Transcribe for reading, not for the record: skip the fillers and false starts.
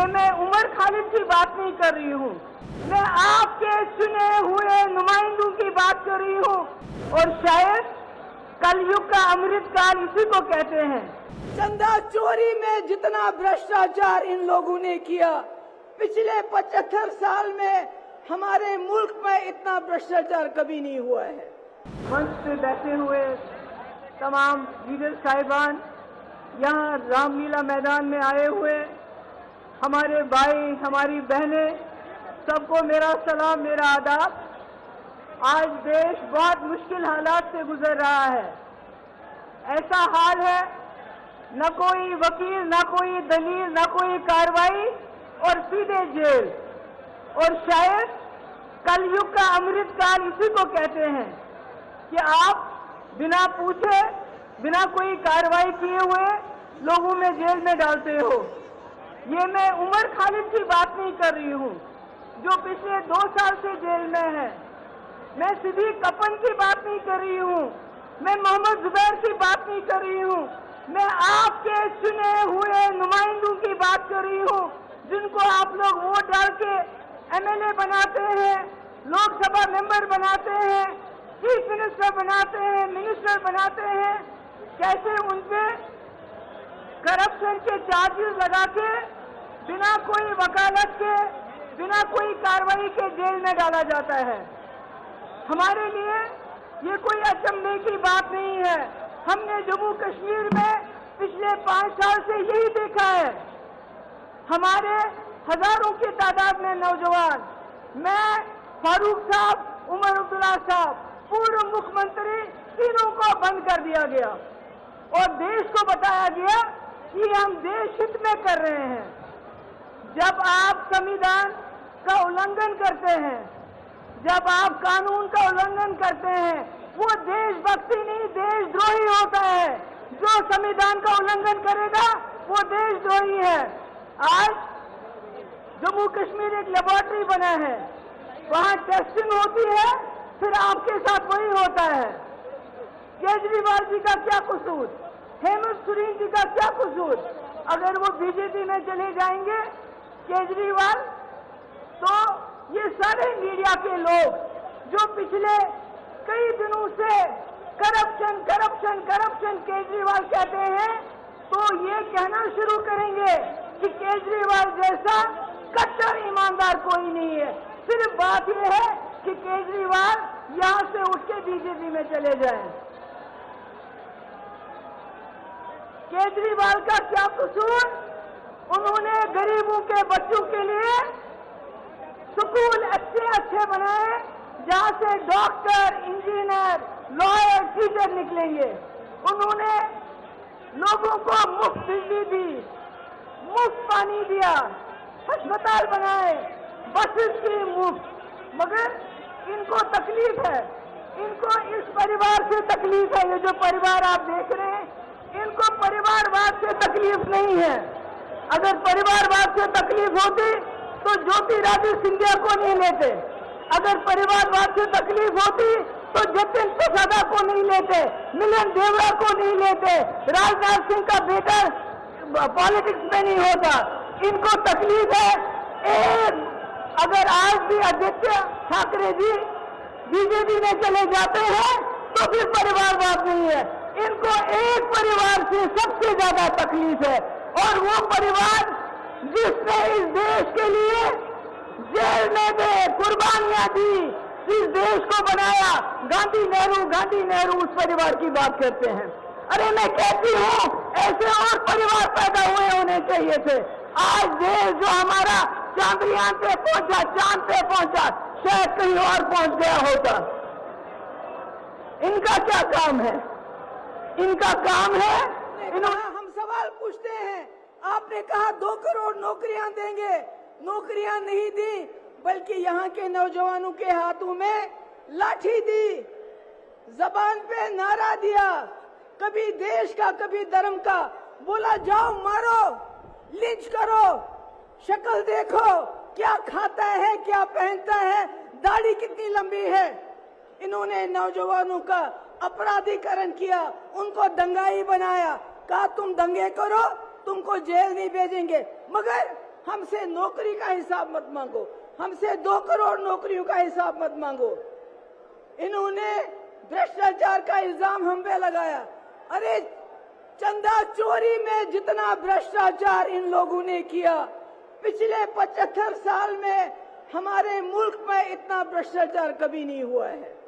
ये मैं उमर खालिद की बात नहीं कर रही हूँ, मैं आपके चुने हुए नुमाइंदों की बात कर रही हूँ। और शायद कलयुग का अमृतकाल इसी को कहते हैं। चंदा चोरी में जितना भ्रष्टाचार इन लोगों ने किया, पिछले 75 साल में हमारे मुल्क में इतना भ्रष्टाचार कभी नहीं हुआ है। मंच पे बैठे हुए तमाम लीडर साहिबान, यहाँ रामलीला मैदान में आए हुए हमारे भाई, हमारी बहनें, सबको मेरा सलाम, मेरा आदाब। आज देश बहुत मुश्किल हालात से गुजर रहा है। ऐसा हाल है, न कोई वकील, न कोई दलील, न कोई कार्रवाई और सीधे जेल। और शायद कलयुग का अमृतकाल इसी को कहते हैं कि आप बिना पूछे, बिना कोई कार्रवाई किए हुए लोगों में जेल में डालते हो। ये मैं उमर खालिद की बात नहीं कर रही हूँ जो पिछले 2 साल से जेल में है। मैं सिद्दीक कपन की बात नहीं कर रही हूँ, मैं मोहम्मद जुबैर की बात नहीं कर रही हूँ, मैं आपके चुने हुए नुमाइंदों की बात कर रही हूँ जिनको आप लोग वोट डाल के एमएलए बनाते हैं, लोकसभा मेंबर बनाते हैं, चीफ मिनिस्टर बनाते हैं, मिनिस्टर बनाते हैं। कैसे उनके करप्शन के चार्जेस लगा के बिना कोई वकालत के, बिना कोई कार्रवाई के जेल में डाला जाता है। हमारे लिए ये कोई अचंभे की बात नहीं है। हमने जम्मू कश्मीर में पिछले 5 साल से यही देखा है। हमारे हजारों की तादाद में नौजवान, मैं, फारूक साहब, उमर अब्दुल्ला साहब, पूर्व मुख्यमंत्री, तीनों को बंद कर दिया गया और देश को बताया गया कि हम देश हित में कर रहे हैं। जब आप संविधान का उल्लंघन करते हैं, जब आप कानून का उल्लंघन करते हैं, वो देशभक्ति नहीं, देशद्रोही होता है। जो संविधान का उल्लंघन करेगा वो देशद्रोही है। आज जम्मू कश्मीर एक लेबोरेटरी बना है, वहाँ टेस्टिंग होती है, फिर आपके साथ वही होता है। केजरीवाल जी का क्या कसूर, हेमंत सोरेन जी का क्या कसूर? अगर वो बीजेपी में चले जाएंगे केजरीवाल, तो ये सारे मीडिया के लोग जो पिछले कई दिनों से करप्शन करप्शन करप्शन केजरीवाल कहते हैं, तो ये कहना शुरू करेंगे कि केजरीवाल जैसा कट्टर ईमानदार कोई नहीं है। सिर्फ बात यह है कि केजरीवाल यहाँ से उठ के बीजेपी में चले जाएं। केजरीवाल का क्या कसूर? उन्होंने गरीबों के बच्चों के लिए स्कूल अच्छे अच्छे बनाए जहां से डॉक्टर, इंजीनियर, लॉयर, टीचर निकलेंगे। उन्होंने लोगों को मुफ्त बिजली दी, मुफ्त पानी दिया, अस्पताल बनाए, बसेस की मुफ्त। मगर इनको तकलीफ है, इनको इस परिवार से तकलीफ है। ये जो परिवार आप देख रहे हैं, इनको परिवारवाद से तकलीफ नहीं है। अगर परिवारवाद से तकलीफ होती तो ज्योतिरादित्य सिंधिया को नहीं लेते। अगर परिवारवाद से तकलीफ होती तो जतिन प्रसादा को नहीं लेते, मिलन देवड़ा को नहीं लेते, राजनाथ सिंह का बेटा पॉलिटिक्स में नहीं होता। इनको तकलीफ है अगर आज भी आदित्य ठाकरे जी बीजेपी में चले जाते हैं तो फिर परिवारवाद नहीं है। इनको एक परिवार से सबसे ज्यादा तकलीफ है, और वो परिवार जिसने इस देश के लिए जेल में भी कुर्बानियां दी, इस देश को बनाया। गांधी नेहरू उस परिवार की बात करते हैं। अरे मैं कहती हूँ ऐसे और परिवार पैदा हुए होने चाहिए थे। आज देश जो हमारा चांद्रयान पे पहुंचा, चांद पे पहुंचा, शायद कहीं और पहुंच गया होता। इनका क्या काम है? इनका काम है हम सवाल पूछते हैं। आपने कहा 2 करोड़ नौकरियां देंगे, नौकरियां नहीं दी, बल्कि यहाँ के नौजवानों के हाथों में लाठी दी, जबान पे नारा दिया, कभी देश का कभी धर्म का, बोला जाओ मारो, लिंच करो, शक्ल देखो, क्या खाता है, क्या पहनता है, दाढ़ी कितनी लंबी है। इन्होंने नौजवानों का अपराधीकरण किया, उनको दंगाई बनाया, कहा तुम दंगे करो, तुमको जेल नहीं भेजेंगे। मगर हमसे नौकरी का हिसाब मत मांगो, हमसे 2 करोड़ नौकरियों का हिसाब मत मांगो। इन्होंने भ्रष्टाचार का इल्जाम हम पे लगाया। अरे चंदा चोरी में जितना भ्रष्टाचार इन लोगों ने किया, पिछले 75 साल में हमारे मुल्क में इतना भ्रष्टाचार कभी नहीं हुआ है।